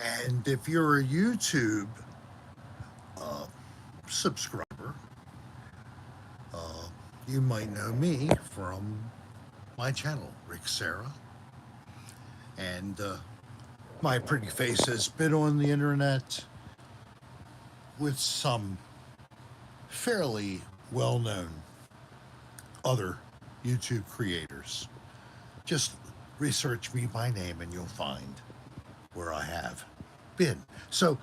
And if you're a YouTube uh, subscriber, uh, you might know me from my channel, Rick Serra. And my pretty face has been on the internet with some fairly well known other YouTube creators. Just research me by name and you'll find where I have been. So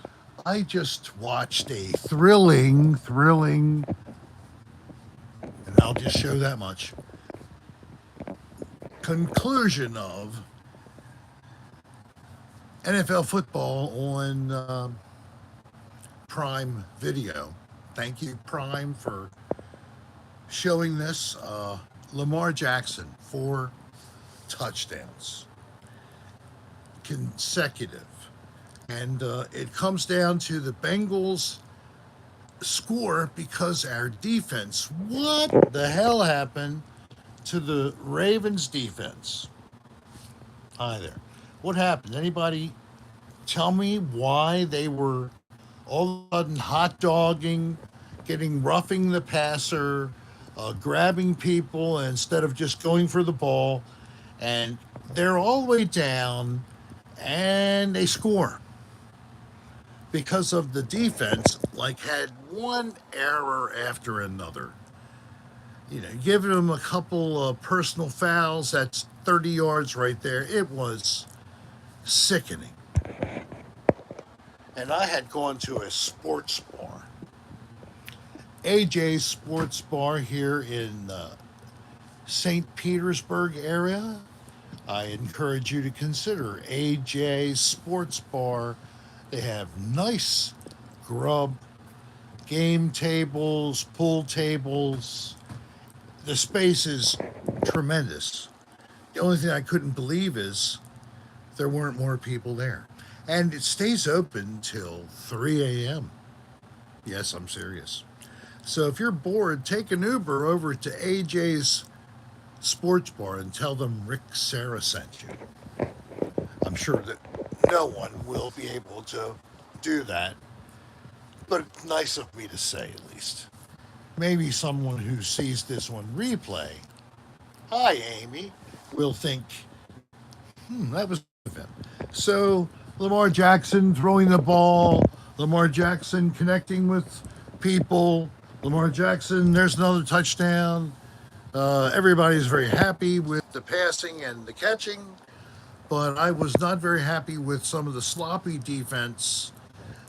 I just watched a thrilling, and I'll just show that much, conclusion of NFL football on Prime Video. Thank you, Prime, for showing this. Lamar Jackson, 4 touchdowns consecutive. And it comes down to the Bengals score because our defense. What the hell happened to the Ravens defense? Hi there. What happened? Anybody tell me why they were all of a sudden hot dogging, getting roughing the passer, grabbing people instead of just going for the ball, and they're all the way down and they score because of the defense, like had one error after another. You know, giving them a couple of personal fouls, that's 30 yards right there. It was sickening. And I had gone to a sports bar, AJ's Sports Bar here in St. Petersburg area. I encourage you to consider AJ's Sports Bar. They have nice grub, game tables, pool tables. The space is tremendous. The only thing I couldn't believe is there weren't more people there. And it stays open till 3 a.m. Yes, I'm serious. So if you're bored, take an Uber over to AJ's Sports Bar and tell them Rick Serra sent you. I'm sure that no one will be able to do that, but it's nice of me to say at least. Maybe someone who sees this on replay, hi Amy, will think, that was of him. So Lamar Jackson throwing the ball, Lamar Jackson connecting with people, Lamar Jackson, there's another touchdown. Everybody's very happy with the passing and the catching, but I was not very happy with some of the sloppy defense,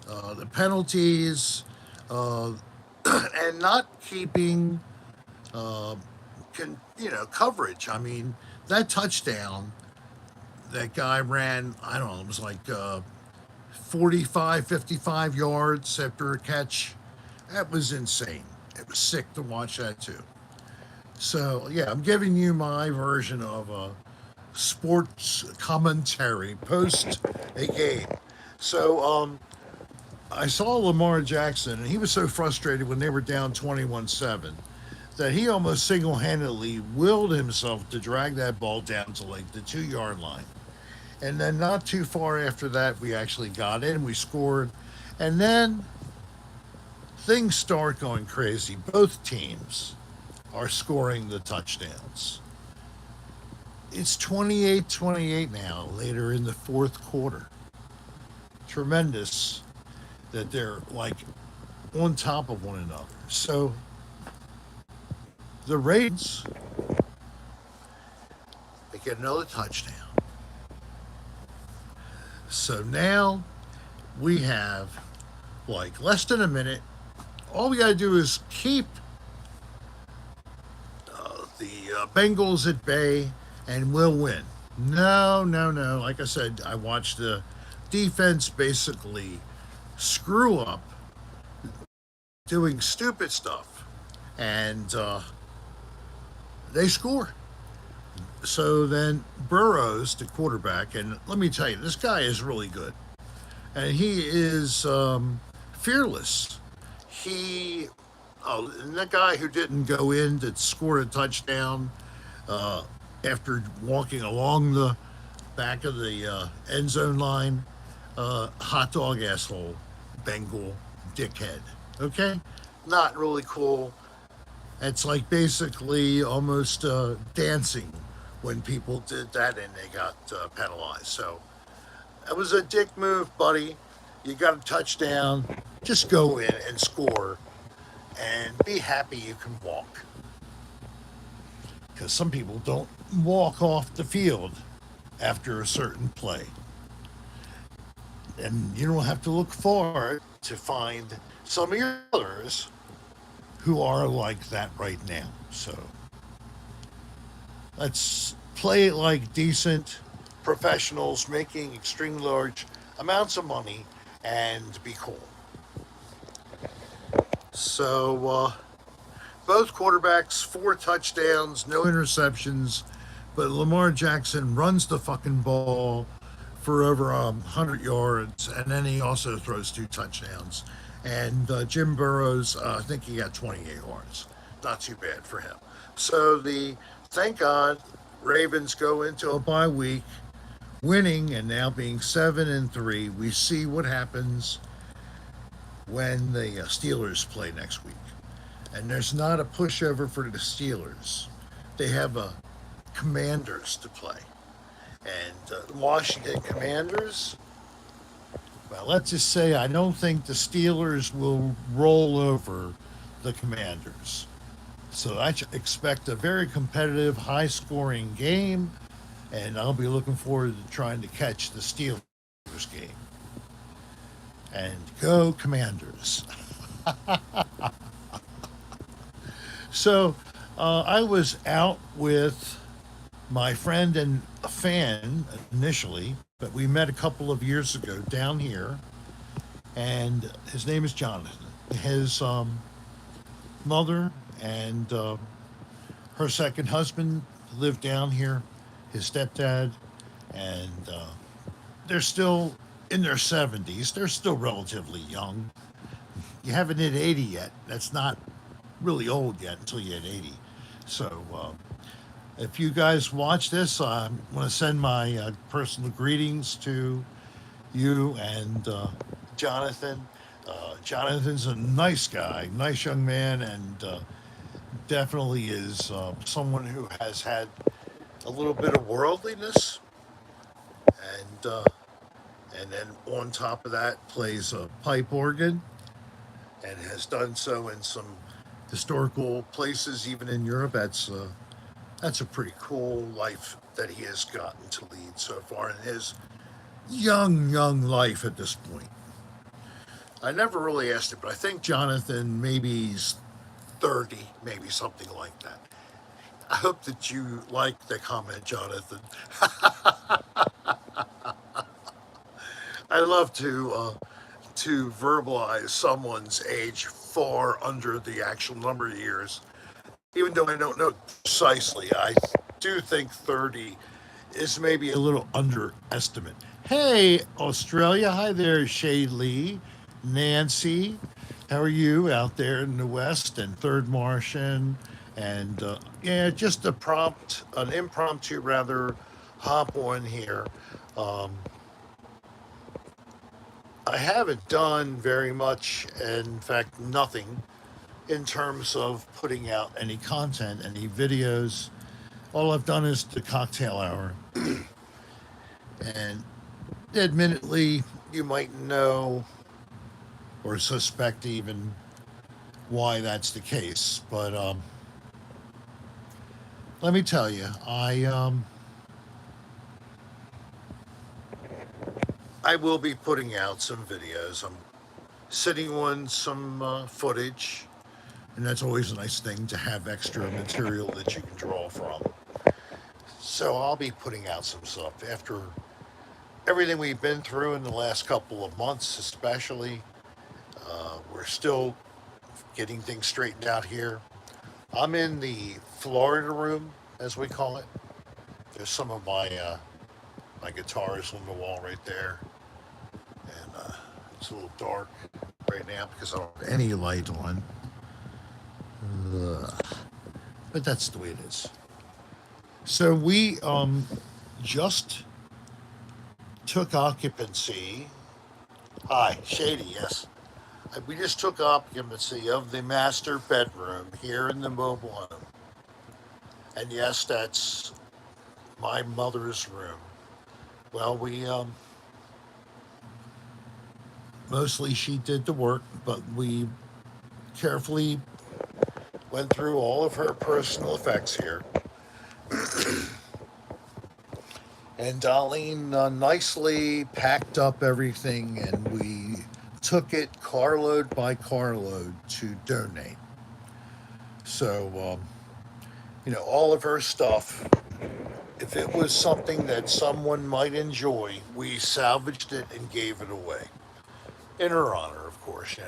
the penalties, uh, and not keeping, coverage. I mean, that touchdown, that guy ran, I don't know, it was like 45, 55 yards after a catch. That was insane. It was sick to watch that too. So, yeah, I'm giving you my version of a sports commentary post a game. So, I saw Lamar Jackson, and he was so frustrated when they were down 21-7 that he almost single handedly willed himself to drag that ball down to like the 2 yard line. And then, not too far after that, we actually got in, we scored, and then things start going crazy. Both teams are scoring the touchdowns. It's 28-28 now, later in the fourth quarter. Tremendous that they're like on top of one another. So the Ravens, they get another touchdown. So now we have like less than a minute. All we got to do is keep the Bengals at bay and we'll win. No, no, no. Like I said, I watched the defense basically screw up doing stupid stuff, and they score. So then Burrows, the quarterback, and let me tell you, this guy is really good, and he is fearless. He, and that guy who didn't go in that scored a touchdown after walking along the back of the end zone line. hot dog asshole, Bengal dickhead. Okay? Not really cool. It's like basically almost dancing when people did that and they got penalized. So it was a dick move, buddy. You got a touchdown. Just go in and score and be happy you can walk. Because some people don't walk off the field after a certain play. And you don't have to look far to find some of your others who are like that right now. So let's play it like decent professionals making extremely large amounts of money and be cool. So, both quarterbacks, 4 touchdowns, no interceptions, but Lamar Jackson runs the fucking ball for over 100 yards, and then he also throws 2 touchdowns. And Jim Burrows, I think he got 28 yards. Not too bad for him. So thank God, Ravens go into a bye week, winning and now being 7-3. We see what happens when the Steelers play next week. And there's not a pushover for the Steelers. They have a Commanders to play. And Washington Commanders, well, let's just say I don't think the Steelers will roll over the Commanders. So I expect a very competitive, high-scoring game, and I'll be looking forward to trying to catch the Steelers game. And go Commanders. So I was out with my friend and a fan initially, but we met a couple of years ago down here, and his name is Jonathan. His mother and her second husband lived down here, his stepdad, and they're still in their 70s. They're still relatively young. You haven't hit 80 yet. That's not really old yet until you hit 80. So if you guys watch this, I want to send my personal greetings to you and Jonathan. Jonathan's a nice guy, nice young man, and definitely is someone who has had a little bit of worldliness, and then on top of that plays a pipe organ, and has done so in some historical places, even in Europe. That's a pretty cool life that he has gotten to lead so far in his young life at this point. I never really asked him, but I think Jonathan maybe he's 30, maybe something like that. I hope that you like the comment, Jonathan. I love to verbalize someone's age far under the actual number of years. Even though I don't know precisely, I do think 30 is maybe a little underestimate. Hey, Australia. Hi there, Shay Lee, Nancy. How are you out there in the West? And Third Martian. And yeah, just an impromptu rather, hop on here. Um, I haven't done very much, in fact, nothing in terms of putting out any content, any videos. All I've done is the cocktail hour. And admittedly, you might know or suspect even why that's the case. But let me tell you, I will be putting out some videos. I'm sitting on some footage, and that's always a nice thing to have extra material that you can draw from. So I'll be putting out some stuff after everything we've been through in the last couple of months, especially. We're still getting things straightened out here. I'm in the Florida room, as we call it. There's some of my guitars on the wall right there, and it's a little dark right now because I don't have any light on. Ugh. But that's the way it is. So we just took occupancy Hi, Shady, yes. We just took occupancy of the master bedroom here in the mobile home. And yes, that's my mother's room. Well, mostly she did the work, but we carefully went through all of her personal effects here. And Darlene nicely packed up everything and we took it carload by carload to donate. So, all of her stuff, if it was something that someone might enjoy, we salvaged it and gave it away. In her honor, of course.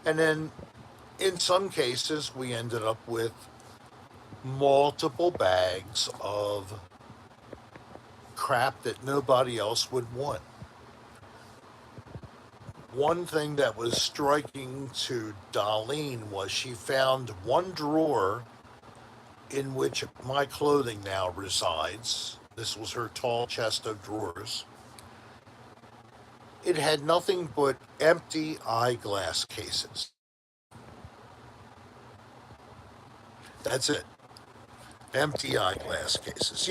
And then in some cases, we ended up with multiple bags of crap that nobody else would want. One thing that was striking to Darlene was she found one drawer in which my clothing now resides. This was her tall chest of drawers. It had nothing but empty eyeglass cases. That's it. Empty eyeglass cases.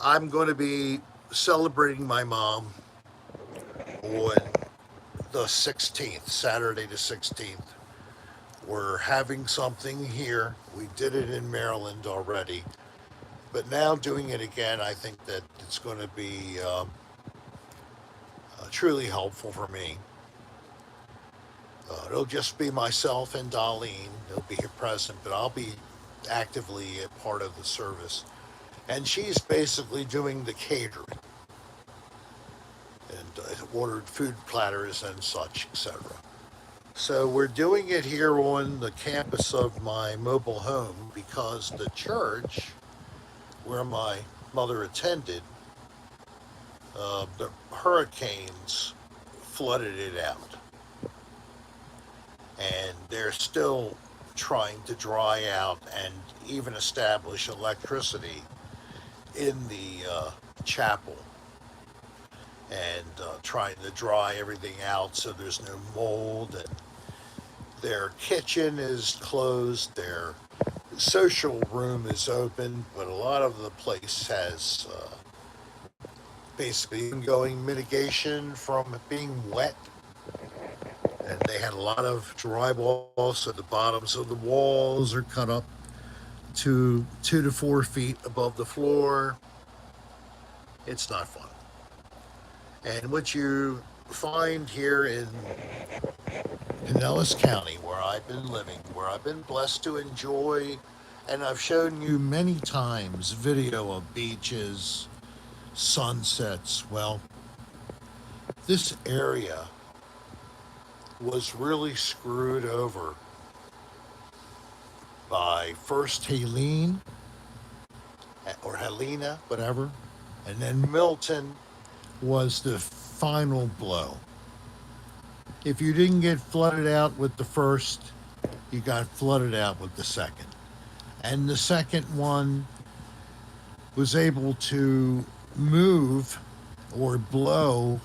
I'm going to be celebrating my mom on the 16th, Saturday the 16th. We're having something here. We did it in Maryland already. But now doing it again, I think that it's going to be truly helpful for me. It'll just be myself and Darlene. They'll be here present, but I'll be actively a part of the service. And she's basically doing the catering and ordered food platters and such, etc. So we're doing it here on the campus of my mobile home because the church where my mother attended, the hurricanes flooded it out. And they're still trying to dry out and even establish electricity in the chapel and trying to dry everything out so there's no mold. And their kitchen is closed, their social room is open, but a lot of the place has basically ongoing mitigation from being wet. And they had a lot of drywall, so the bottoms of the walls are cut up to 2 to 4 feet above the floor. It's not fun. And what you find here in Pinellas County, where I've been living, where I've been blessed to enjoy, and I've shown you many times video of beaches, sunsets. Well, this area was really screwed over by first Helene or Helena, whatever, and then Milton was the final blow. If you didn't get flooded out with the first, you got flooded out with the second. And the second one was able to move or blow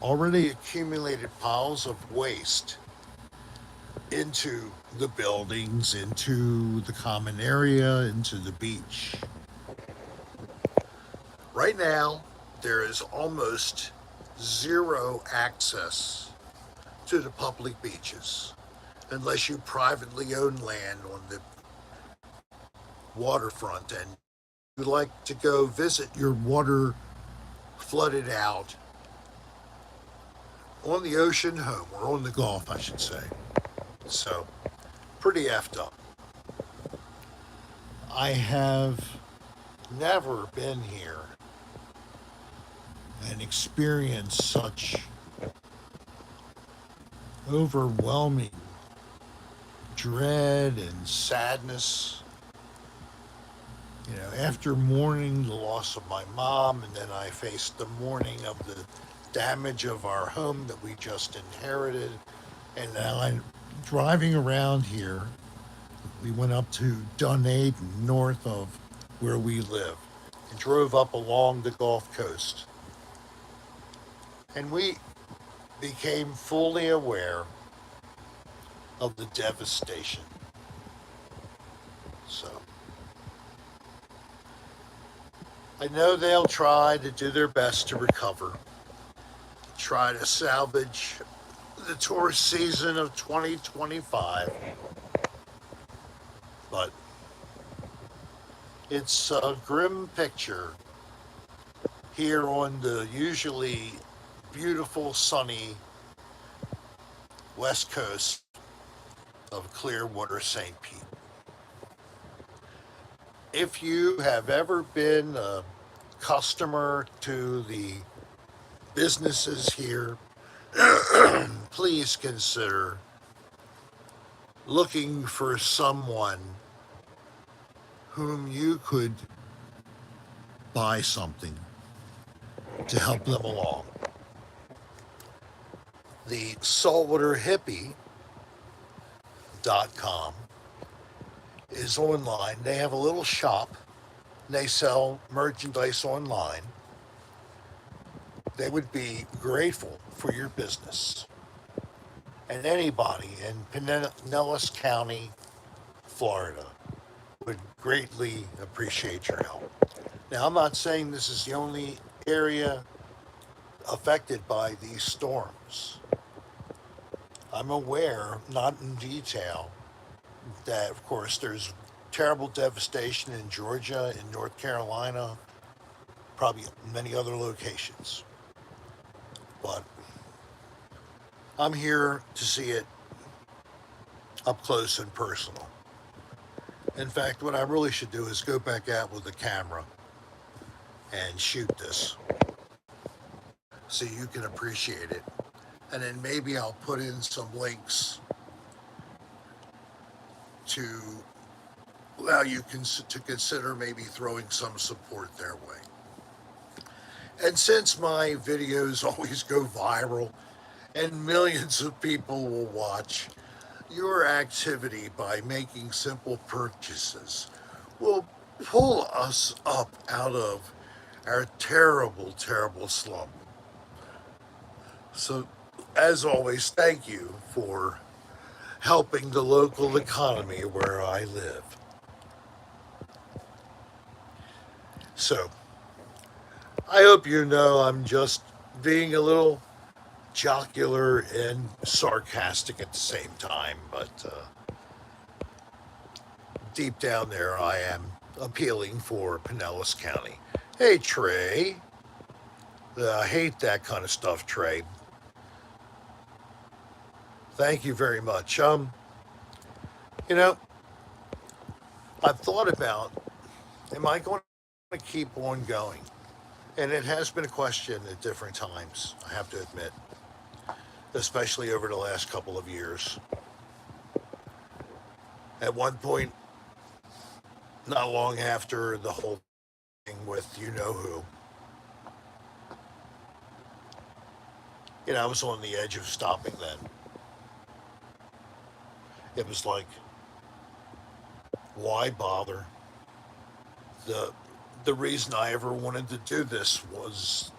already accumulated piles of waste into the buildings, into the common area, into the beach. Right now, there is almost zero access to the public beaches unless you privately own land on the waterfront and you like to go visit your water flooded out on the ocean home, or on the Gulf, I should say. So, pretty effed up. I have never been here and experienced such overwhelming dread and sadness. After mourning the loss of my mom, and then I faced the mourning of the damage of our home that we just inherited. And now I'm driving around here. We went up to Dunedin, north of where we live, and drove up along the Gulf Coast. And we became fully aware of the devastation. So I know they'll try to do their best to recover, try to salvage the tourist season of 2025, but it's a grim picture here on the usually beautiful, sunny west coast of Clearwater, St. Pete. If you have ever been a customer to the businesses here, please consider looking for someone whom you could buy something to help them along. The saltwaterhippie.com is online. They have a little shop. They sell merchandise online. They would be grateful for your business. And anybody in Pinellas County, Florida, would greatly appreciate your help. Now, I'm not saying this is the only area affected by these storms. I'm aware, not in detail, that of course there's terrible devastation in Georgia, in North Carolina, probably many other locations. But I'm here to see it up close and personal. In fact, what I really should do is go back out with the camera and shoot this so you can appreciate it. And then maybe I'll put in some links to allow you to consider maybe throwing some support their way. And since my videos always go viral and millions of people will watch, your activity by making simple purchases will pull us up out of our terrible, terrible slump. So, as always, thank you for helping the local economy where I live. So, I hope you know I'm just being a little jocular and sarcastic at the same time, but deep down there I am appealing for Pinellas County. Hey, Trey. I hate that kind of stuff, Trey. Thank you very much. You know, I've thought about, am I going to keep on going? And it has been a question at different times, I have to admit, especially over the last couple of years. At one point, not long after the whole thing with you know who, I was on the edge of stopping then. It was like, why bother? The the reason I ever wanted to do this was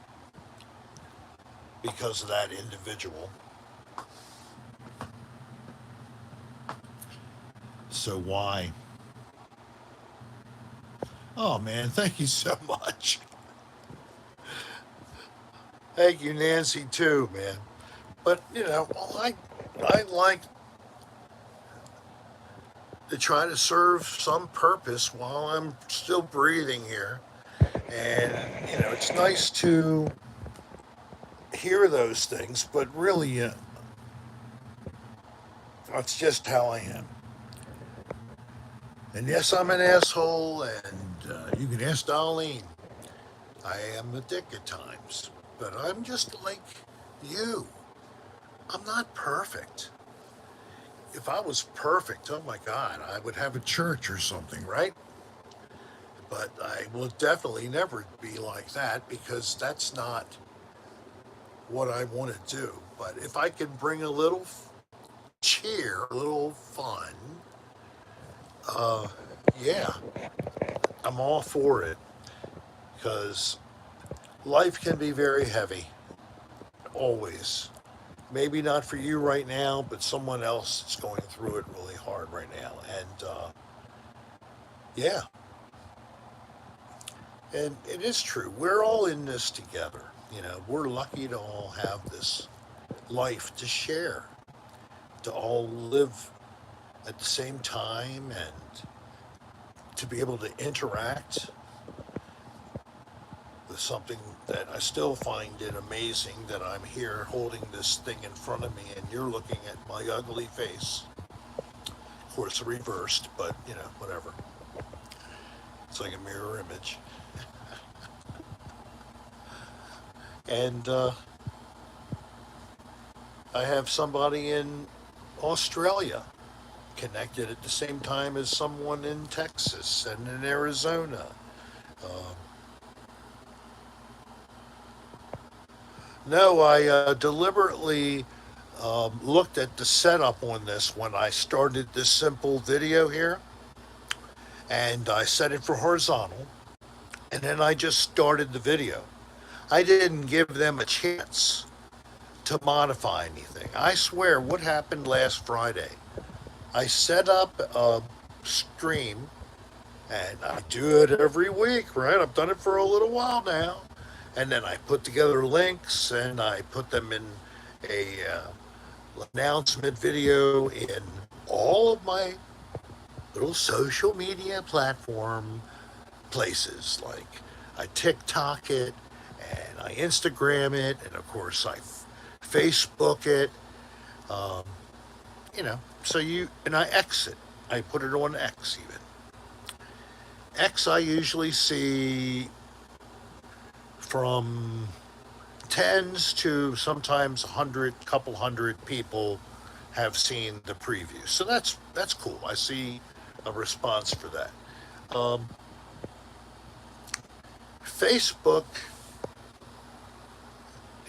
because of that individual. So why? Oh man, thank you so much. Thank you, Nancy, too, man. But I like to try to serve some purpose while I'm still breathing here. And it's nice to hear those things, but really, that's just how I am. And yes, I'm an asshole, and you can ask Darlene. I am a dick at times, but I'm just like you. I'm not perfect. If I was perfect, oh my God, I would have a church or something, right? But I will definitely never be like that because that's not what I want to do. But if I can bring a little cheer, a little fun, uh, yeah, I'm all for it because life can be very heavy, always. Maybe not for you right now, but someone else is going through it really hard right now. And yeah, and it is true. We're all in this together. You know, we're lucky to all have this life to share, to all live at the same time, and to be able to interact with something that I still find it amazing that I'm here holding this thing in front of me and you're looking at my ugly face. Of course, reversed, but you know, whatever. It's like a mirror image. And I have somebody in Australia connected at the same time as someone in Texas and in Arizona. Um, no, I deliberately looked at the setup on this when I started this simple video here, and I set it for horizontal, and then I just started the video. I didn't give them a chance to modify anything. I swear, what happened last Friday? I set up a stream, and I do it every week, right? I've done it for a little while now. And then I put together links and I put them in a announcement video in all of my little social media platform places. Like I TikTok it and I Instagram it, and of course I Facebook it. Um, you know, so you and I X it. I put it on X even. X I usually see from tens to sometimes 100, couple hundred people have seen the preview. So that's cool. I see a response for that. Um, Facebook,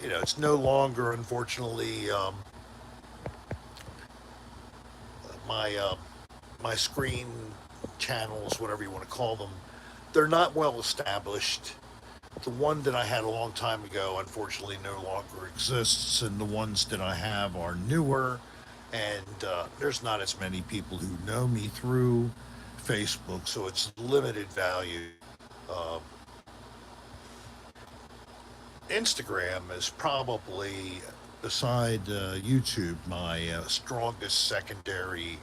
you know, it's no longer, unfortunately, my my screen channels, whatever you want to call them. They're not well established. The one that I had a long time ago, unfortunately, no longer exists, and the ones that I have are newer, and there's not as many people who know me through Facebook, so it's limited value. Uh, Instagram is probably, beside YouTube, my strongest secondary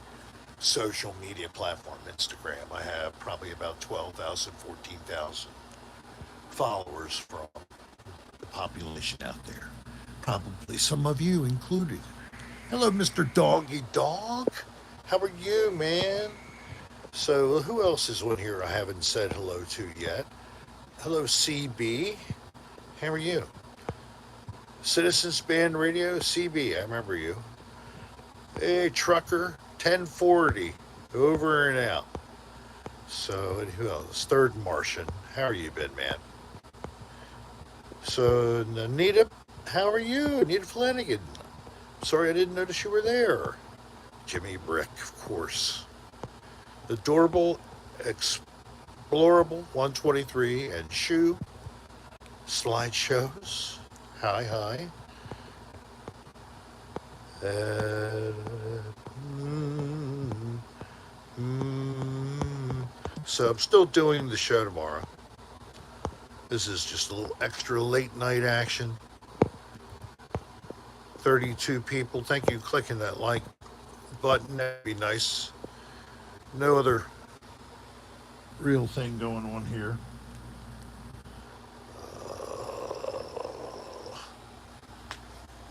social media platform. Instagram. I have probably about 12,000, 14,000 followers from the population out there. Probably some of you included. Hello, Mr. Doggy Dog. How are you, man? So, who else is on here I haven't said hello to yet? Hello, CB. How are you? Citizens Band Radio, CB. I remember you. Hey, Trucker, 1040. Over and out. So, and who else? Third Martian. How are you been, man? So, Anita, how are you? Anita Flanagan. Sorry I didn't notice you were there. Jimmy Brick, of course. Adorable, Explorable 123, and Shoe. Slideshows. Hi, hi. Uh, mm, so I'm still doing the show tomorrow. This is just a little extra late night action. 32 people. Thank you for clicking that like button. That'd be nice. No other real thing going on here.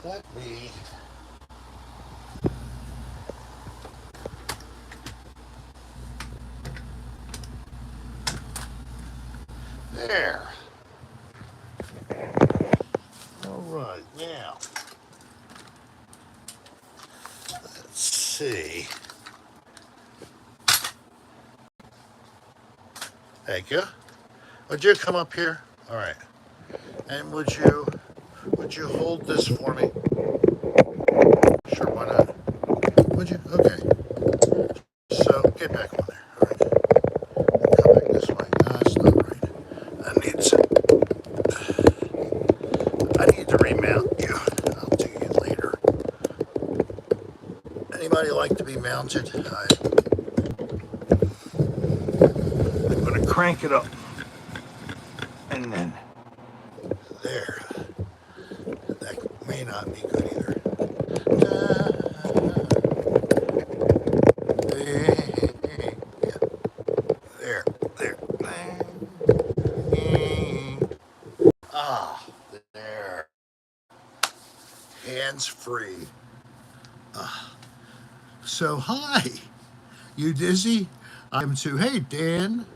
Let me. There. All right, now. Let's see. Thank you. Would you come up here? All right. And would you hold this for me? Sure, why not? Would you? Okay. So get back on there. All right. Come back this way. No, that's not right. I need some. I need to remount you. I'll do you later. anybody like to be mounted? I'm going to crank it up. And then there. That may not be good either. There, there. Ah, there. Hands free. So, hi. You dizzy? I'm too. Hey, Dan.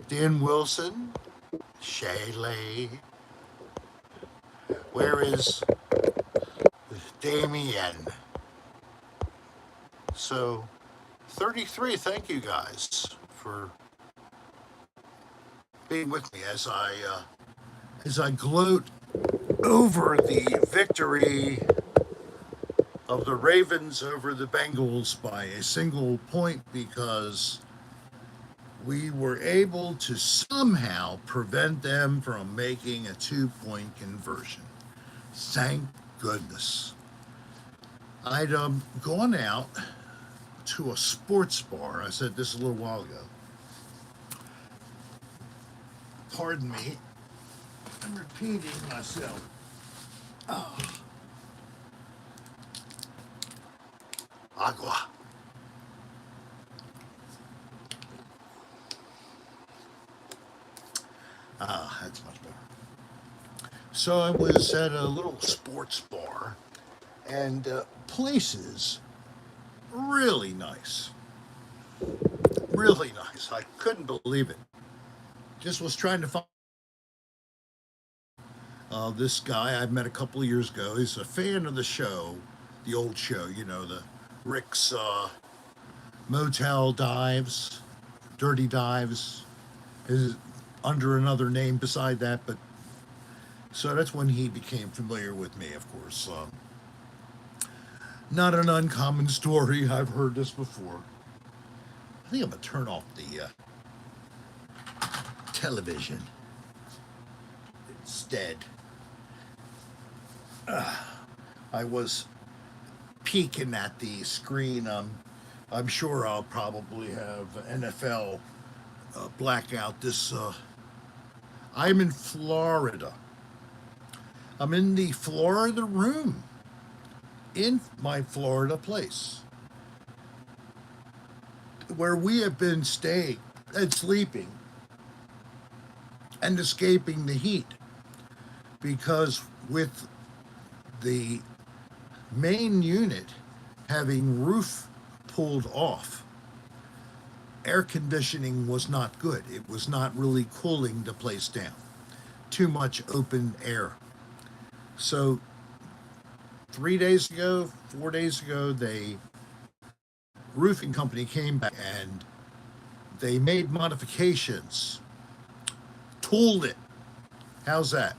Dan Wilson. Shaylee. Where is Damien? So, 33. Thank you guys for being with me as I gloat over the victory of the Ravens over the Bengals by a single point, because we were able to somehow prevent them from making a 2-point conversion. Thank goodness. I'd gone out to a sports bar. I said this a little while ago. Pardon me. I'm repeating myself. Oh. Agua. Ah, that's much better. So I was at a little sports bar, and places really nice. Really nice. I couldn't believe it. Just was trying to find this guy I met a couple of years ago. He's a fan of the show, the old show, the Rick's Motel Dives, Dirty Dives, is under another name beside that, but so that's when he became familiar with me, of course. Not an uncommon story. I've heard this before. I think I'm going to turn off the television instead. I was peeking at the screen. I'm sure I'll probably have NFL blackout this. I'm in Florida. I'm in the Florida room in my Florida place where we have been staying and sleeping and escaping the heat, because with the main unit having roof pulled off, air conditioning was not good. It was not really cooling the place down. Too much open air. So 4 days ago, the roofing company came back and they made modifications. Tooled it. How's that?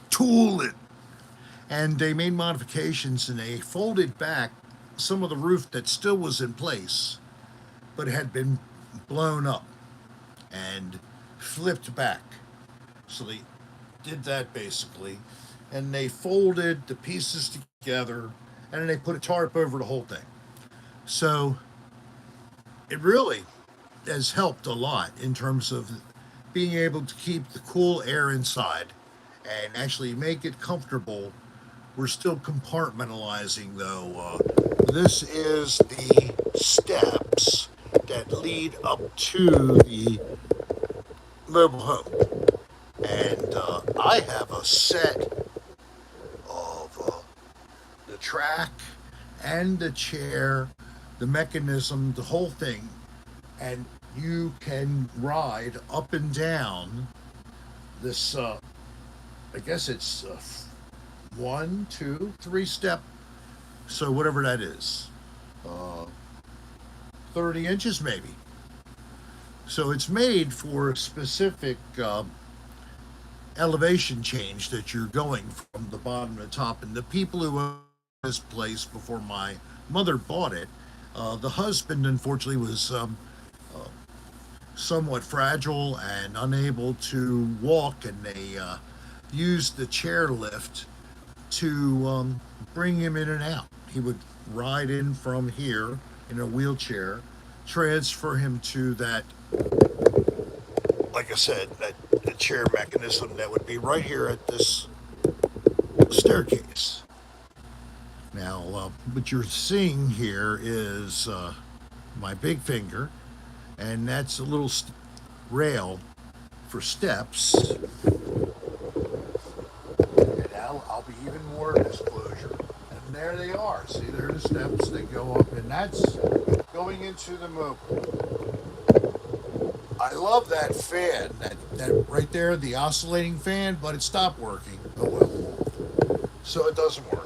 Tool it. And they made modifications and they folded back some of the roof that still was in place, but had been blown up and flipped back. So they did that basically, and they folded the pieces together, and then they put a tarp over the whole thing. So it really has helped a lot in terms of being able to keep the cool air inside and actually make it comfortable. We're still compartmentalizing, though. This is the steps that lead up to the mobile home. And I have a set of the track and the chair, the mechanism, the whole thing. And you can ride up and down this, I guess it's 1, 2, 3 step, so whatever that is, 30 inches maybe. So it's made for a specific elevation change that you're going from the bottom to the top. And the people who owned this place before my mother bought it, the husband unfortunately was somewhat fragile and unable to walk, and they used the chairlift to bring him in and out. He would ride in from here in a wheelchair, transfer him to that, like I said, that chair mechanism that would be right here at this staircase. Now, what you're seeing here is my big finger, and that's a little rail for steps. And now I'll be even more disclosure. And there they are. See, there are the steps. They go up, and that's going into the mobile. I love that fan, that right there, the oscillating fan, but it stopped working. Oh well. So it doesn't work.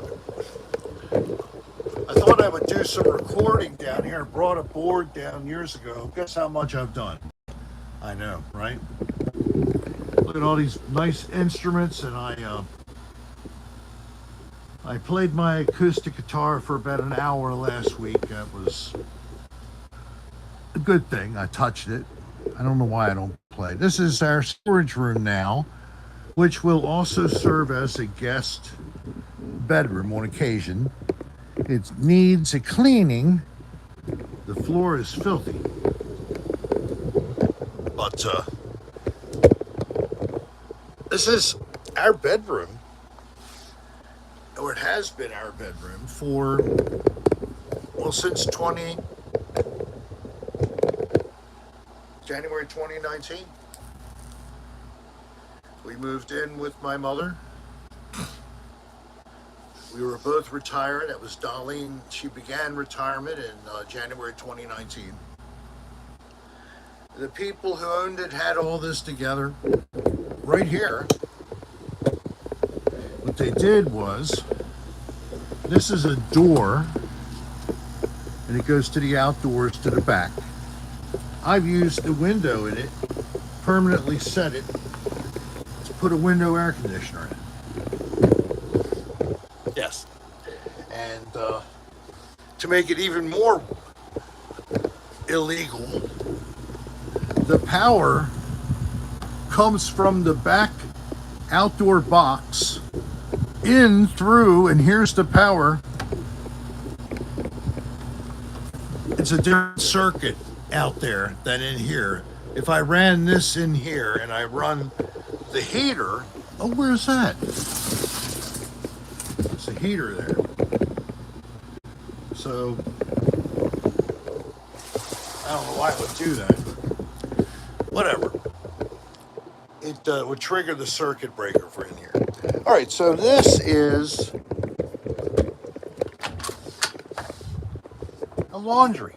I thought I would do some recording down here. I brought a board down years ago. Guess how much I've done? I know, right? Look at all these nice instruments, and I played my acoustic guitar for about an hour last week. That was a good thing. I touched it. I don't know why I don't play. This is our storage room now, which will also serve as a guest bedroom on occasion. It needs a cleaning. The floor is filthy. But this is our bedroom, or it has been our bedroom for, well, since January 2019. We moved in with my mother. We were both retired. That was Darlene. She began retirement in January 2019. The people who owned it had all this together right here. What they did was, this is a door, and it goes to the outdoors to the back. I've used the window in it, permanently set it to put a window air conditioner in. Yes. And to make it even more illegal, the power comes from the back outdoor box in through, and here's the power. It's a different circuit out there than in here. If I ran this in here and I run the heater, oh, where's that? It's a heater there. So I don't know why it would do that. Whatever. It would trigger the circuit breaker for in here. All right, so this is a laundry.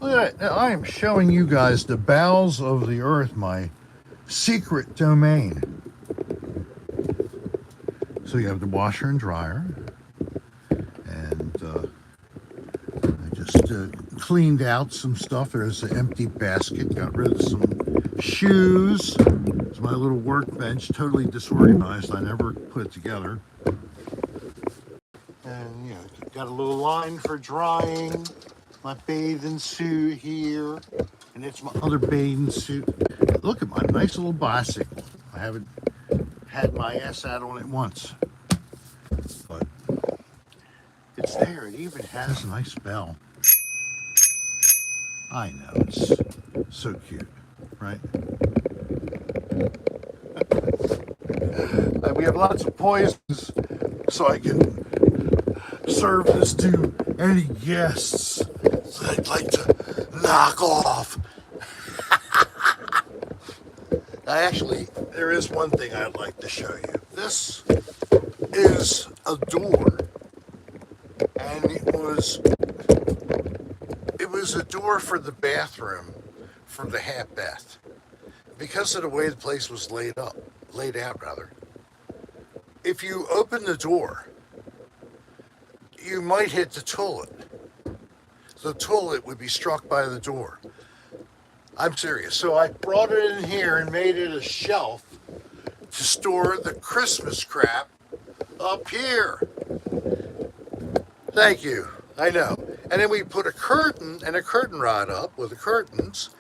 Look at that. Now, I am showing you guys the bowels of the earth, my secret domain. So you have the washer and dryer, and I just cleaned out some stuff. There's an empty basket, got rid of some shoes. It's my little workbench, totally disorganized. I never put it together. And, you know, got a little line for drying. My bathing suit here, and it's my other bathing suit. Look at my nice little bicycle. I haven't had my ass out on it once, but it's there. It even has a nice bell. I know, it's so cute, right? We have lots of poisons, so I can serve this to any guests that I'd like to knock off. There is one thing I'd like to show you. This is a door, and it was a door for the bathroom, for the half bath, because of the way the place was laid out. If you open the door, you might hit the toilet. The toilet would be struck by the door. I'm serious. So I brought it in here and made it a shelf to store the Christmas crap up here. Thank you. I know. And then we put a curtain and a curtain rod up with the curtains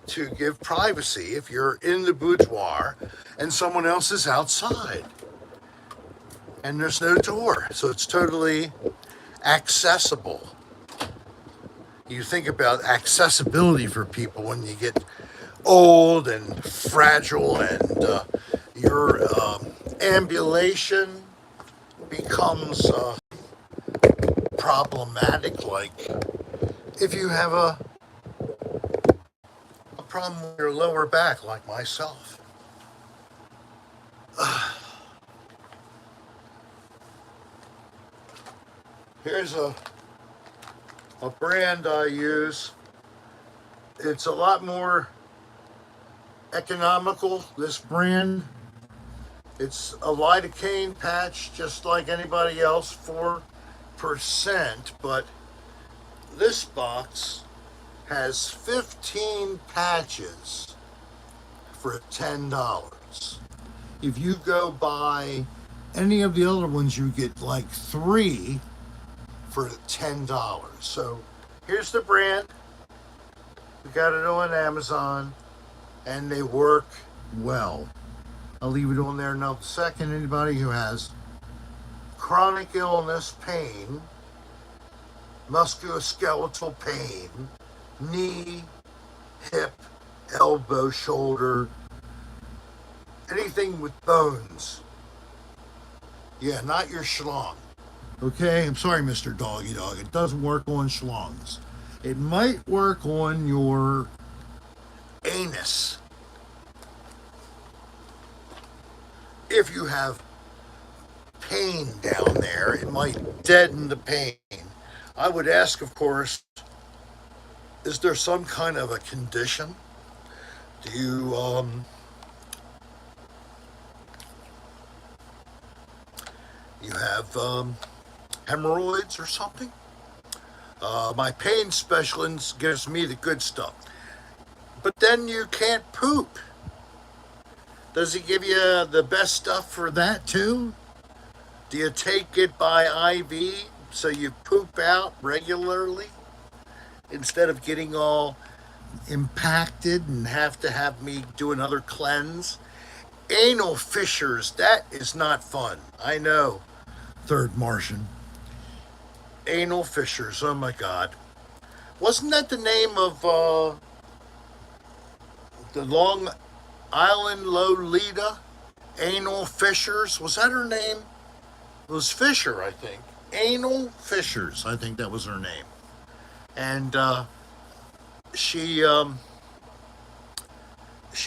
to give privacy if you're in the boudoir and someone else is outside. And there's no door. So it's totally accessible. You think about accessibility for people when you get old and fragile, and your ambulation becomes problematic. Like if you have a problem with your lower back, like myself. Here's a brand I use. It's a lot more economical, this brand. It's a lidocaine patch just like anybody else, 4%, but this box has 15 patches for $10. If you go buy any of the other ones, you get like 3 for $10. So here's the brand. We got it on Amazon, and they work well. I'll leave it on there in a second. Anybody who has chronic illness, pain, musculoskeletal pain, knee, hip, elbow, shoulder, anything with bones. Yeah, not your schlong. Okay, I'm sorry, Mr. Doggy Dog. It doesn't work on schlongs. It might work on your anus. If you have pain down there, it might deaden the pain. I would ask, of course, is there some kind of a condition? Do you have hemorrhoids or something? My pain specialist gives me the good stuff. But then you can't poop. Does he give you the best stuff for that too? Do you take it by IV so you poop out regularly instead of getting all impacted and have to have me do another cleanse? Anal fissures, that is not fun. I know, Third Martian. Anal fissures, oh my God. Wasn't that the name of the Long Island Lolita? Anal Fissures? Was that her name? It was Fisher, I think. Anal Fissures, I think that was her name. And she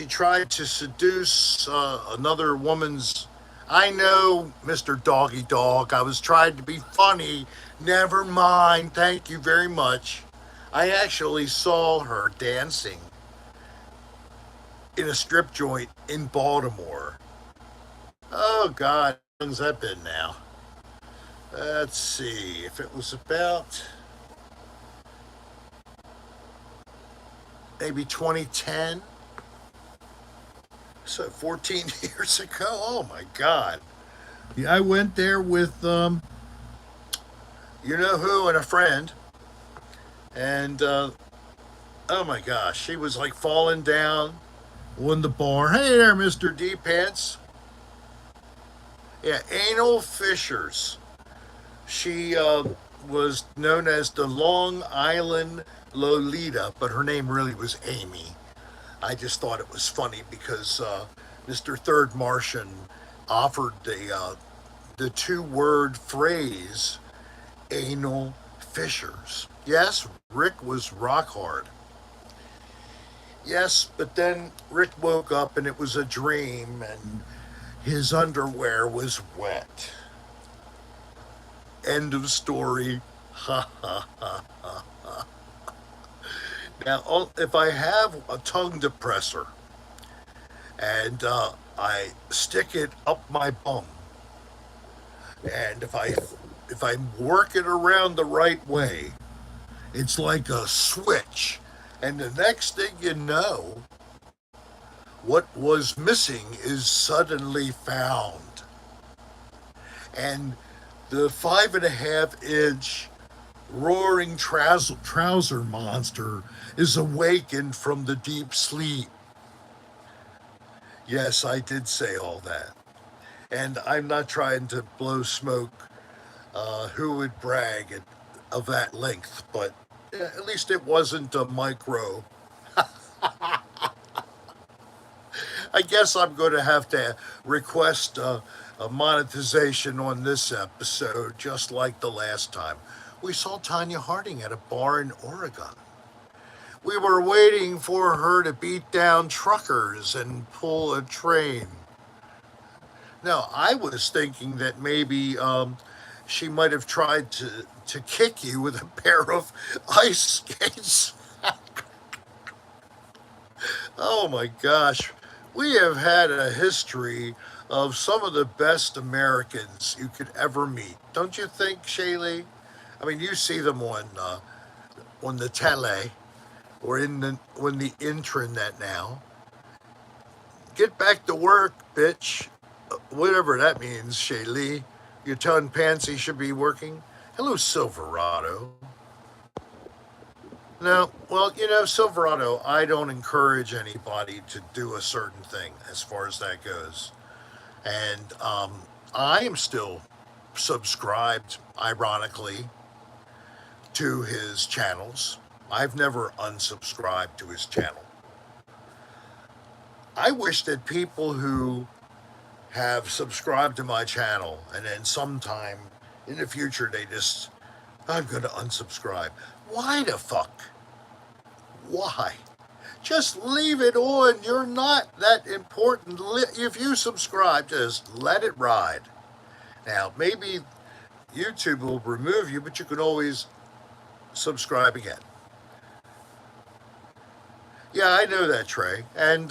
tried to seduce another woman's. I know, Mr. Doggy Dog, I was trying to be funny. Never mind, thank you very much. I actually saw her dancing in a strip joint in Baltimore. Oh God, how long's that been now? Let's see, if it was about maybe 2010, so 14 years ago. Oh my God. Yeah, I went there with you know who and a friend, and oh my gosh, she was like falling down on the bar. Hey there, Mr. D Pants. Yeah, anal fissures. She was known as the Long Island Lolita, but her name really was Amy. I just thought it was funny because Mr. Third Martian offered the two-word phrase, anal fissures. Yes, Rick was rock hard. Yes, but then Rick woke up and it was a dream and his underwear was wet. End of story. Ha ha ha ha ha. Now, if I have a tongue depressor and I stick it up my bum, and if I work it around the right way, it's like a switch. And the next thing you know, what was missing is suddenly found. And the 5.5-inch roaring trouser monster is awakened from the deep sleep. Yes, I did say all that. And I'm not trying to blow smoke who would brag of that length, but at least it wasn't a micro. I guess I'm going to have to request a monetization on this episode, just like the last time. We saw Tanya Harding at a bar in Oregon. We were waiting for her to beat down truckers and pull a train. Now, I was thinking that maybe she might have tried to kick you with a pair of ice skates. Oh my gosh. We have had a history of some of the best Americans you could ever meet. Don't you think, Shaylee? I mean, you see them on the tele or in the on the intranet now. Get back to work, bitch. Whatever that means, Shaylee. You're telling Pansy should be working? Hello, Silverado. No, well, Silverado, I don't encourage anybody to do a certain thing as far as that goes. And I am still subscribed, ironically, to his channels. I've never unsubscribed to his channel. I wish that people who have subscribed to my channel and then sometime in the future they just, I'm going to unsubscribe. Why the fuck? Why? Just leave it on. You're not that important. If you subscribe, just let it ride. Now, maybe YouTube will remove you, but you can always subscribe again. Yeah, I know that, Trey. And,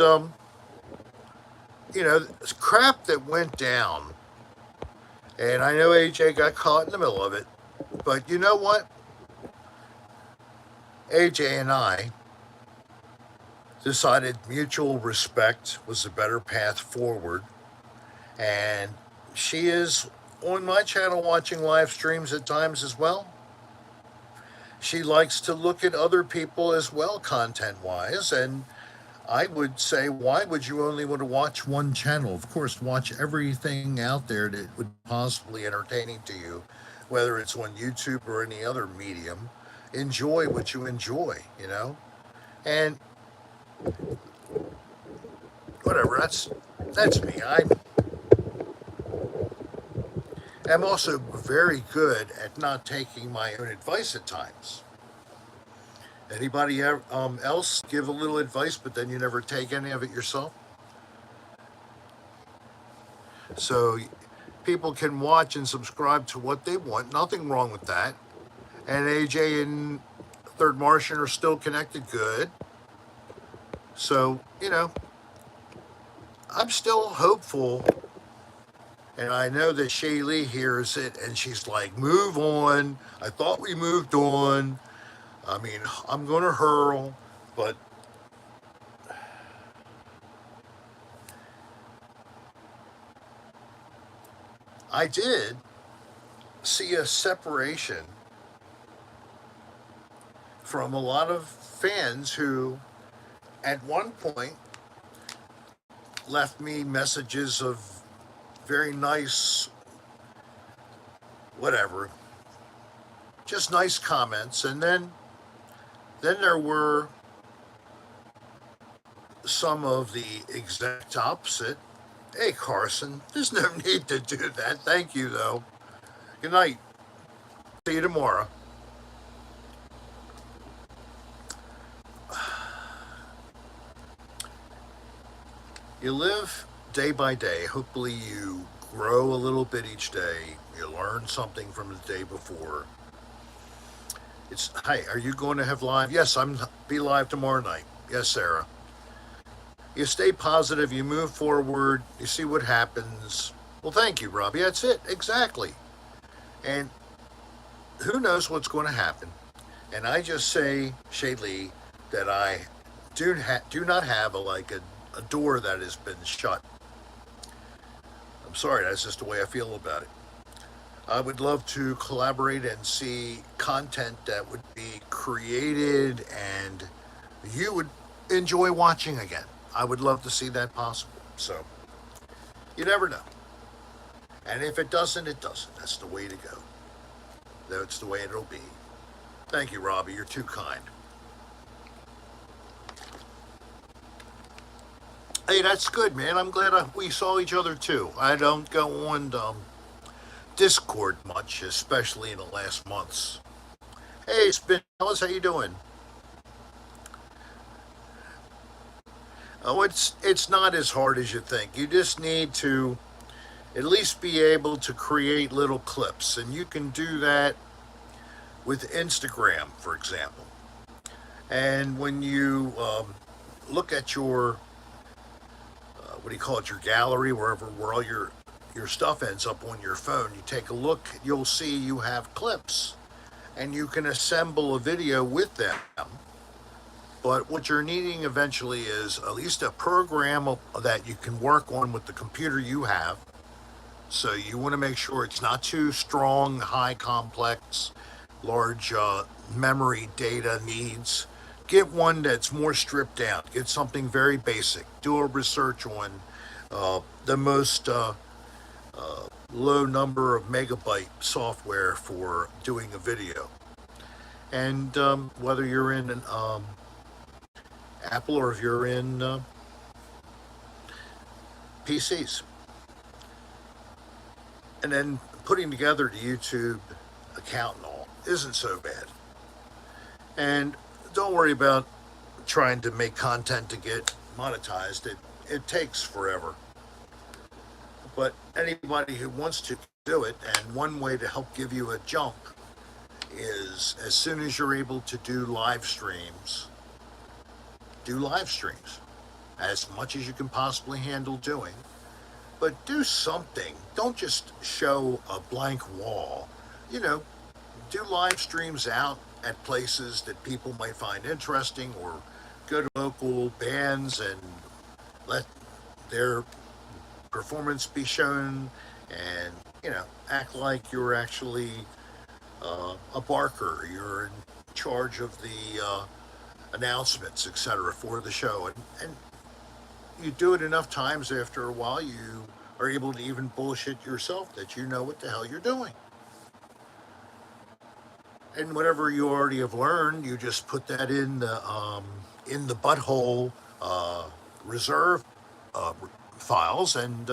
crap that went down. And I know AJ got caught in the middle of it. But you know what? AJ and I decided mutual respect was the better path forward. And she is on my channel watching live streams at times as well. She likes to look at other people as well, content-wise, and I would say, why would you only want to watch one channel? Of course, watch everything out there that would be possibly entertaining to you, whether it's on YouTube or any other medium. Enjoy what you enjoy. And whatever, that's me. I'm also very good at not taking my own advice at times. Anybody else give a little advice, but then you never take any of it yourself? So people can watch and subscribe to what they want. Nothing wrong with that. And AJ and Third Martian are still connected good. So, I'm still hopeful. And I know that Shaylee hears it and she's like, move on. I thought we moved on. I mean, I'm going to hurl, but I did see a separation from a lot of fans who, at one point, left me messages of very nice, whatever, just nice comments. And then there were some of the exact opposite. Hey, Carson, there's no need to do that. Thank you, though. Good night. See you tomorrow. You live day by day. Hopefully you grow a little bit each day. You learn something from the day before. Hey, are you going to have live? Yes, I'm be live tomorrow night. Yes, Sarah. You stay positive, you move forward, you see what happens. Well, thank you, Robbie. That's it. Exactly. And who knows what's going to happen. And I just say, Shaylee, that I do not have a door that has been shut. I'm sorry, that's just the way I feel about it. I would love to collaborate and see content that would be created and you would enjoy watching again. I would love to see that possible. So, you never know. And if it doesn't, it doesn't. That's the way to go. That's the way it'll be. Thank you, Robbie. You're too kind. Hey, that's good, man. I'm glad we saw each other too. I don't go on Discord much, especially in the last months. Hey, Spinellas, how you doing? Oh, it's not as hard as you think. You just need to at least be able to create little clips, and you can do that with Instagram, for example. And when you look at your what do you call it, your gallery, where all your stuff ends up on your phone, you take a look, you'll see you have clips, and you can assemble a video with them. But what you're needing eventually is at least a program that you can work on with the computer you have. So you want to make sure it's not too strong, high complex, large memory data needs. Get one that's more stripped down. Get something very basic. Do a research on the most low number of megabyte software for doing a video. And whether you're in an Apple or if you're in PCs. And then putting together the YouTube account and all isn't so bad. And don't worry about trying to make content to get monetized. It takes forever. But anybody who wants to do it, and one way to help give you a jump is as soon as you're able to do live streams as much as you can possibly handle doing. But do something. Don't just show a blank wall. You know, do live streams out at places that people might find interesting, or go to local bands and let their performance be shown, and, you know, act like you're actually a barker. You're in charge of the announcements, etc., for the show. And you do it enough times, after a while, you are able to even bullshit yourself that you know what the hell you're doing. And whatever you already have learned, you just put that in the butthole reserve files, and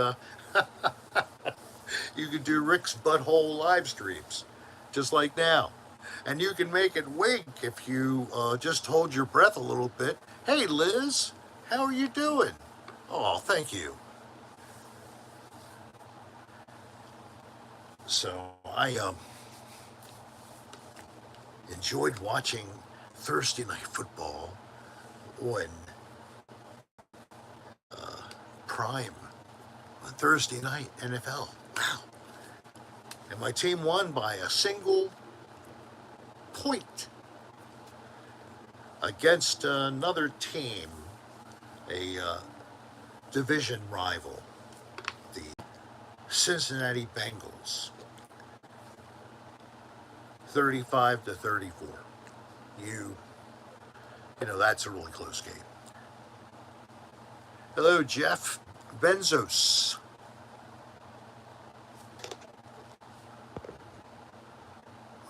you can do Rick's butthole live streams, just like now. And you can make it wink if you just hold your breath a little bit. Hey, Liz, how are you doing? Oh, thank you. So I enjoyed watching Thursday Night Football on Prime on Thursday night, NFL. Wow. And my team won by a single point against another team, a division rival, the Cincinnati Bengals, 35-34. You know, that's a really close game. Hello, Jeff Benzos.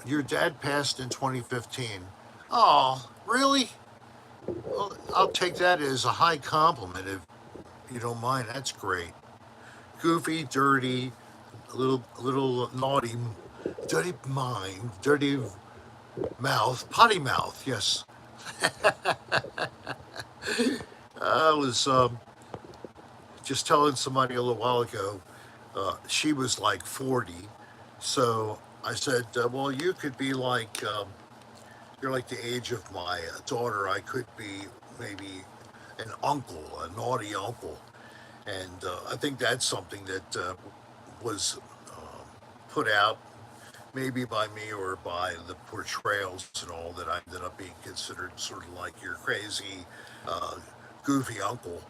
Your dad passed in 2015. Oh, really? Well, I'll take that as a high compliment if you don't mind. That's great. Goofy, dirty, a little naughty, dirty mind, dirty mouth, potty mouth. Yes. I was just telling somebody a little while ago. She was like 40, so I said, "Well, you could be like." You're like the age of my daughter. I could be maybe an uncle, a naughty uncle. And I think that's something that was put out maybe by me or by the portrayals and all, that I ended up being considered sort of like your crazy, uh, goofy uncle.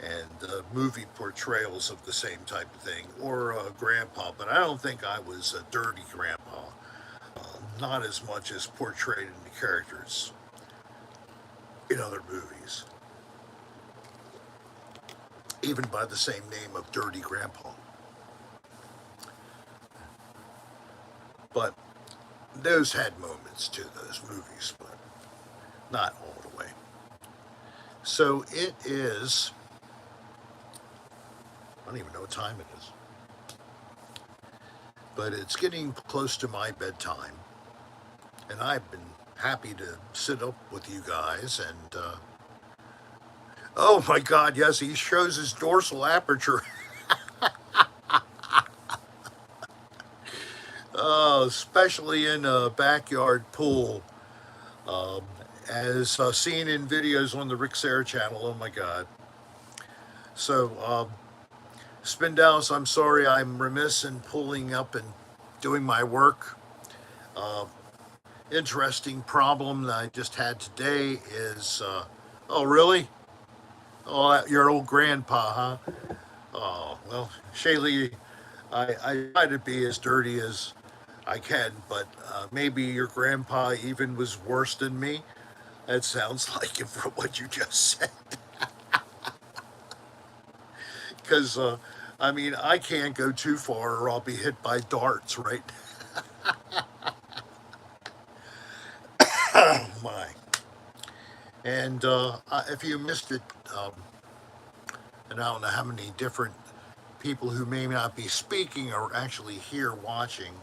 And movie portrayals of the same type of thing, or grandpa. But I don't think I was a dirty grandpa. Not as much as portrayed in the characters in other movies, even by the same name of Dirty Grandpa. But those had moments to those movies, but not all the way. So it is, I don't even know what time it is, but it's getting close to my bedtime. And I've been happy to sit up with you guys. And oh my God, yes, he shows his dorsal aperture. Especially in a backyard pool, as seen in videos on the Rick Serra channel. Oh my God. So, Spindaus, I'm sorry, I'm remiss in pulling up and doing my work. Interesting problem that I just had today is, oh, really? Oh, your old grandpa, huh? Oh, well, Shaylee, I try to be as dirty as I can, but maybe your grandpa even was worse than me. That sounds like it from what you just said. Because, I mean, I can't go too far or I'll be hit by darts, right? Oh, my. And if you missed it, and I don't know how many different people who may not be speaking are actually here watching,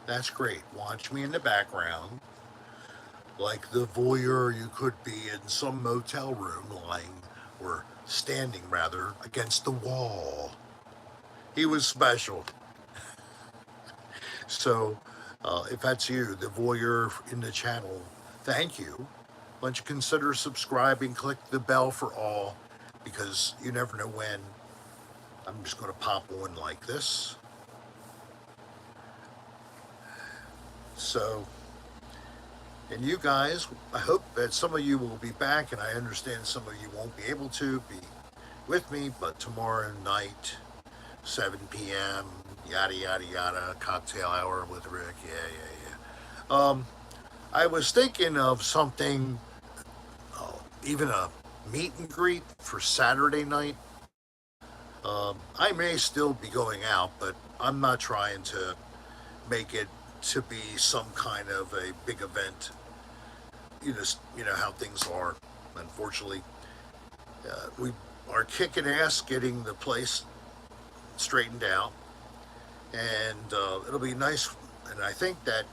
that's great. Watch me in the background. Like the voyeur you could be in some motel room lying, or standing rather, against the wall. He was special. So, if that's you, the voyeur in the channel, thank you. Why don't you consider subscribing, click the bell for all, because you never know when. I'm just going to pop one like this. So, and you guys, I hope that some of you will be back, and I understand some of you won't be able to be with me, but tomorrow night, 7 p.m., yada, yada, yada, cocktail hour with Rick, yeah. I was thinking of something, even a meet and greet for Saturday night. I may still be going out, but I'm not trying to make it to be some kind of a big event. You know how things are. Unfortunately, we are kicking ass getting the place straightened out, and it'll be nice. And I think that,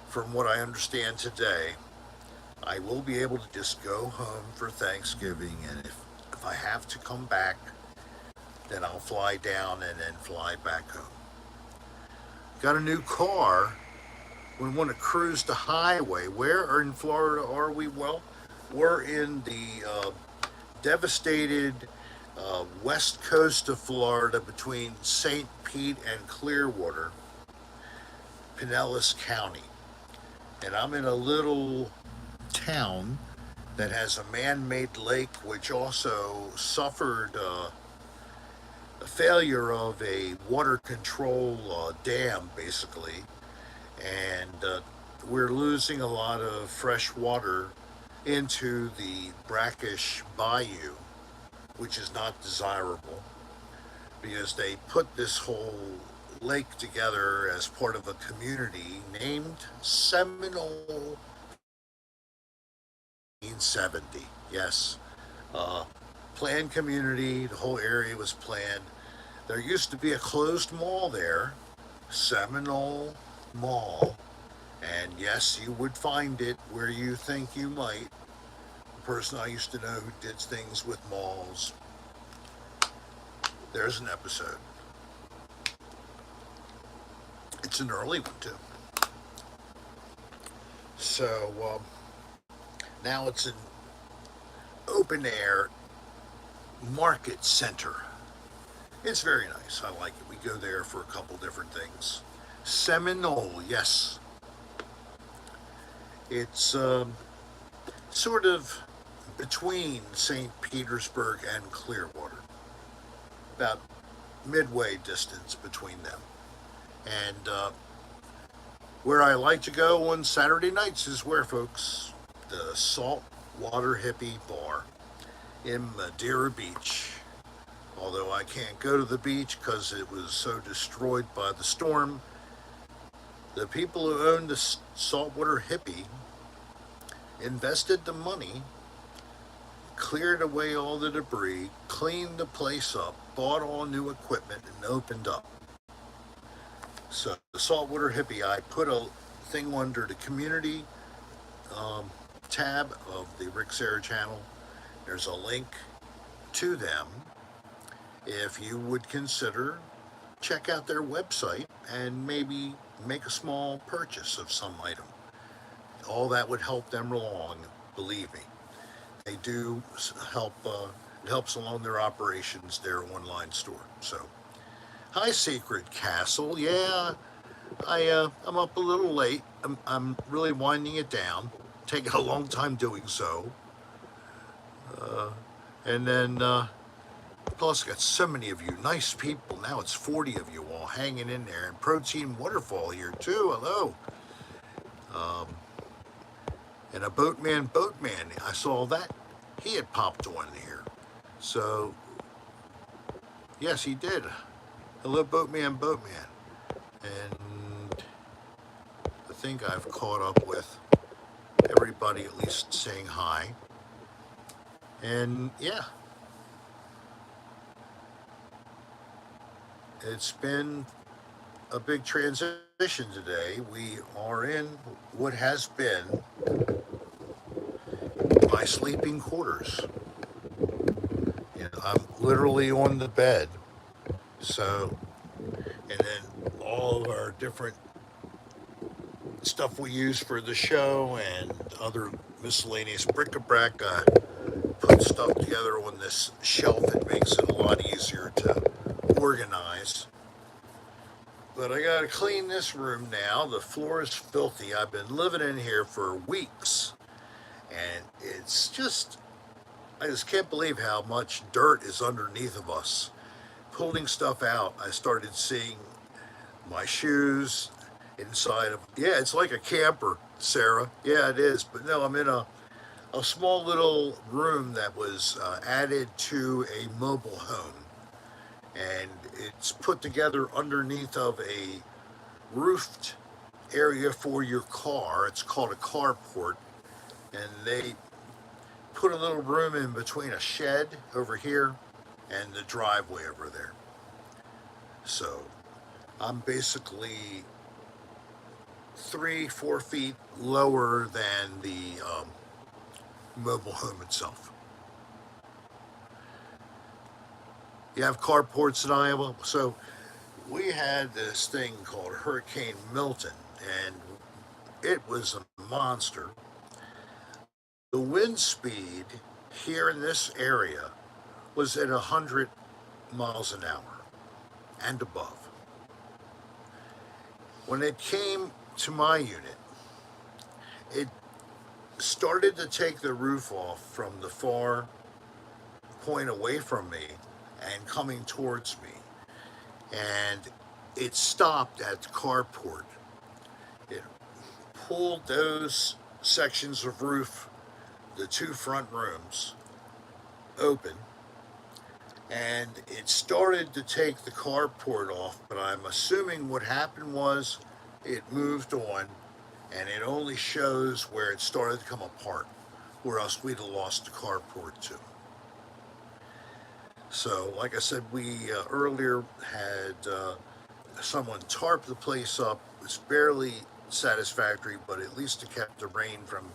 from what I understand today, I will be able to just go home for Thanksgiving, and if I have to come back, then I'll fly down and then fly back home. Got a new car. We want to cruise the highway. Where in Florida are we? Well, we're in the devastated west coast of Florida between St. Pete and Clearwater, Pinellas County. And I'm in a little town that has a man-made lake which also suffered a failure of a water control dam, basically. And we're losing a lot of fresh water into the brackish bayou, which is not desirable because they put this whole lake together as part of a community named Seminole 1970. Yes. Planned community, the whole area was planned. There used to be a closed mall there, Seminole Mall. And yes, you would find it where you think you might. The person I used to know who did things with malls. There's an episode. It's an early one, too. So, now it's an open air market center. It's very nice. I like it. We go there for a couple different things. Seminole, yes. It's sort of between St. Petersburg and Clearwater, about midway distance between them. And where I like to go on Saturday nights is where, folks? The Saltwater Hippie Bar in Madeira Beach. Although I can't go to the beach because it was so destroyed by the storm, The people who owned the saltwater hippie invested the money, cleared away all the debris, cleaned the place up, bought all new equipment, and opened up. So the saltwater hippie, I put a thing under the community um, tab of the Rick Serra channel. There's a link to them if you would consider check out their website and maybe make a small purchase of some item. All that would help them along, believe me. They do help. It helps along their operations, their online store. So, hi, Secret Castle. Yeah, I'm up a little late. I'm really winding it down. Taking a long time doing so. And then plus, got so many of you nice people. Now it's 40 of you all hanging in there. And Protein Waterfall here too. Hello. Um, and a Boatman. I saw that he had popped on here. So yes, he did. Hello, Boatman. And I think I've caught up with everybody at least saying hi. And yeah, it's been a big transition today. We are in what has been my sleeping quarters. You know, I'm literally on the bed. So, and then all of our different stuff we use for the show and other miscellaneous bric-a-brac. Put stuff together on this shelf. It makes it a lot easier to organize. But I gotta clean this room now. The floor is filthy. I've been living in here for weeks. And it's just, I just can't believe how much dirt is underneath of us. Pulling stuff out, I started seeing my shoes inside of, yeah, it's like a camper, Sarah. Yeah, it is. But no, I'm in a small little room that was added to a mobile home. And it's put together underneath of a roofed area for your car. It's called a carport. And they put a little room in between a shed over here and the driveway over there. So I'm basically 3-4 feet lower than the mobile home itself. You have carports in Iowa. So we had this thing called Hurricane Milton, and it was a monster. The wind speed here in this area was at 100 miles an hour and above. When it came to my unit, it started to take the roof off from the far point away from me and coming towards me. And it stopped at the carport. It pulled those sections of roof, the two front rooms, open, and it started to take the carport off, but I'm assuming what happened was it moved on and it only shows where it started to come apart, or else we'd have lost the carport too. So, like I said, we earlier had someone tarp the place up. It's barely satisfactory, but at least it kept the rain from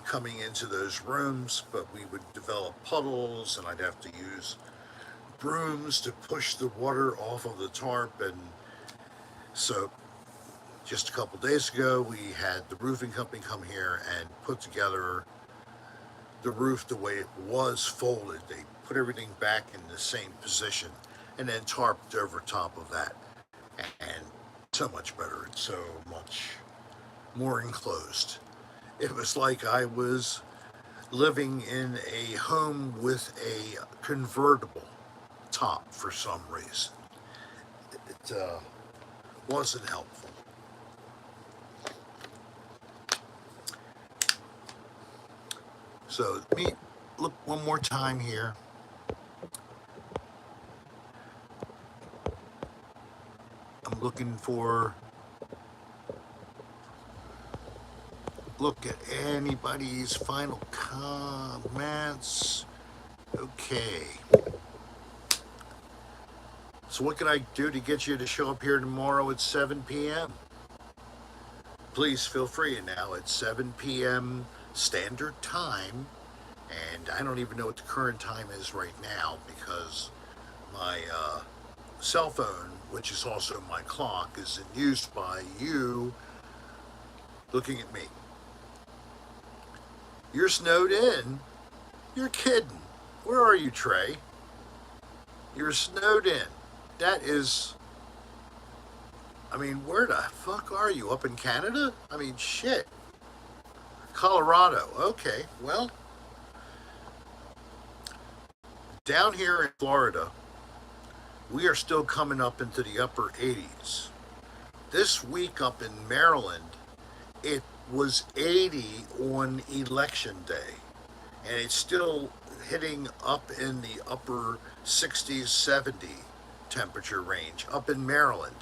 coming into those rooms. But we would develop puddles, and I'd have to use brooms to push the water off of the tarp. And so just a couple days ago, we had the roofing company come here and put together the roof the way it was folded. They put everything back in the same position and then tarped over top of that. And so much better. It's so much more enclosed. It was like I was living in a home with a convertible top for some reason. It wasn't helpful. So let me look one more time here. I'm looking for look at anybody's final comments. Okay. So what can I do to get you to show up here tomorrow at 7 p.m.? Please feel free now at 7 p.m. Standard Time. And I don't even know what the current time is right now because my cell phone, which is also my clock, isn't used by you looking at me. You're snowed in? You're kidding. Where are you, Trey? You're snowed in. That is. I mean, where the fuck are you? Up in Canada? I mean, shit. Colorado. Okay, well, down here in Florida, we are still coming up into the upper 80s. This week up in Maryland, it was 80 on election day, and it's still hitting up in the upper 60s, 70 temperature range up in Maryland.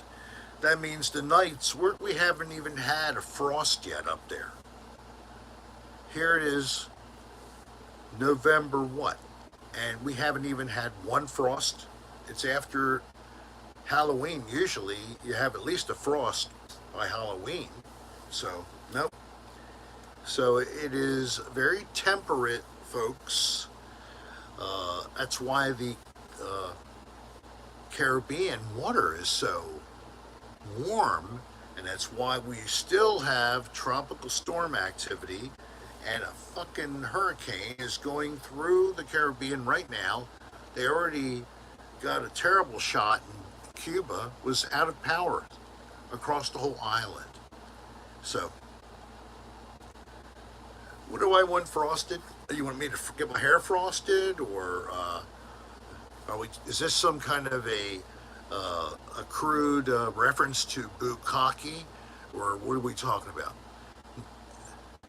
That means the nights, we haven't even had a frost yet up there. Here it is, November what? And we haven't even had one frost. It's after Halloween. Usually you have at least a frost by Halloween. So, nope. So it is very temperate, folks. That's why the Caribbean water is so warm, and that's why we still have tropical storm activity, and a fucking hurricane is going through the Caribbean right now. They already got a terrible shot in Cuba, was out of power across the whole island. So, what do I want frosted? You want me to get my hair frosted, or are we? Is this some kind of a crude reference to bukkake, or what are we talking about?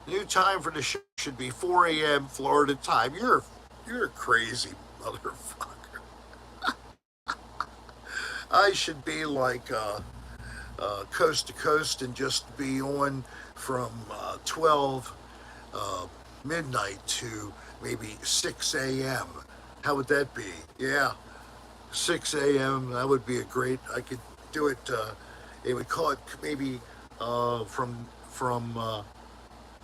New time for the show should be 4 a.m. Florida time. You're a crazy motherfucker. I should be like coast to coast and just be on from 12 midnight to maybe 6 a.m. How would that be? Yeah, 6 a.m. That would be a great. I could do it. They would call it maybe from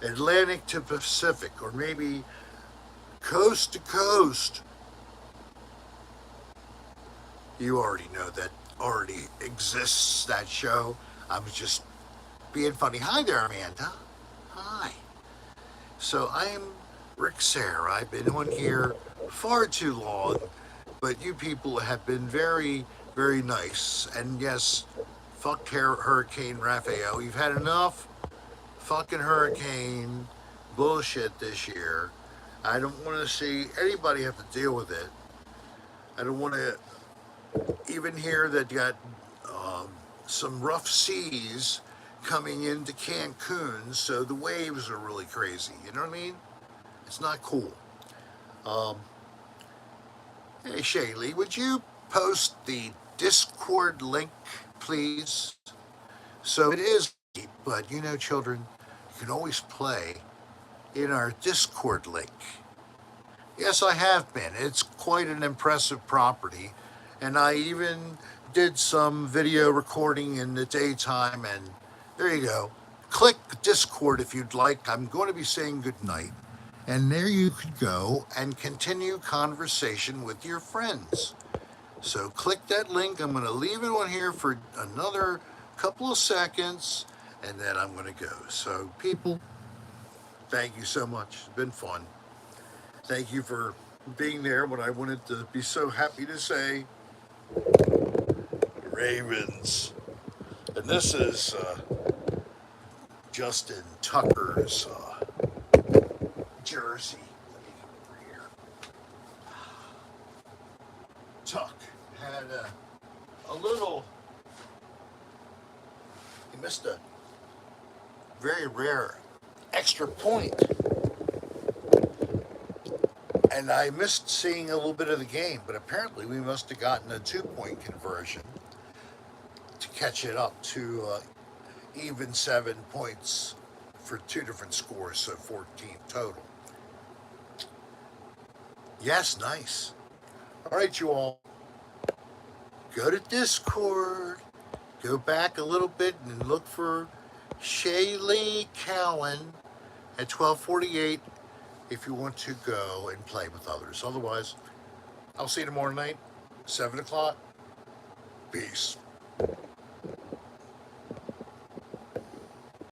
Atlantic to Pacific, or maybe coast to coast. You already know that already exists, that show. I was just being funny. Hi there, Amanda. Hi. So I am Rick Serra. I've been on here far too long, but you people have been very, very nice. And yes, fuck Hurricane Raphael. You've had enough fucking hurricane bullshit this year. I don't want to see anybody have to deal with it. I don't want to even hear that you got some rough seas coming into Cancun, so the waves are really crazy. You know what I mean? It's not cool. Um, hey, Shaylee, would you post the Discord link, please? So it is, but you know, children, you can always play in our Discord link. Yes, I have been. It's quite an impressive property, and I even did some video recording in the daytime, and there you go. Click Discord if you'd like. I'm going to be saying goodnight, and there you could go and continue conversation with your friends. So click that link. I'm going to leave it on here for another couple of seconds, and then I'm going to go. So people, thank you so much. It's been fun. Thank you for being there when I wanted to be so happy to say Ravens. And this is Justin Tucker's jersey. Let me come over here. Tuck had a little, he missed a very rare extra point. And I missed seeing a little bit of the game, but apparently we must have gotten a 2-point conversion to catch it up to even 7 points for 2 different scores, so 14 total. Yes, nice. All right, you all. Go to Discord. Go back a little bit and look for Shaylee Cowan at 1248 if you want to go and play with others. Otherwise, I'll see you tomorrow night, 7 o'clock. Peace.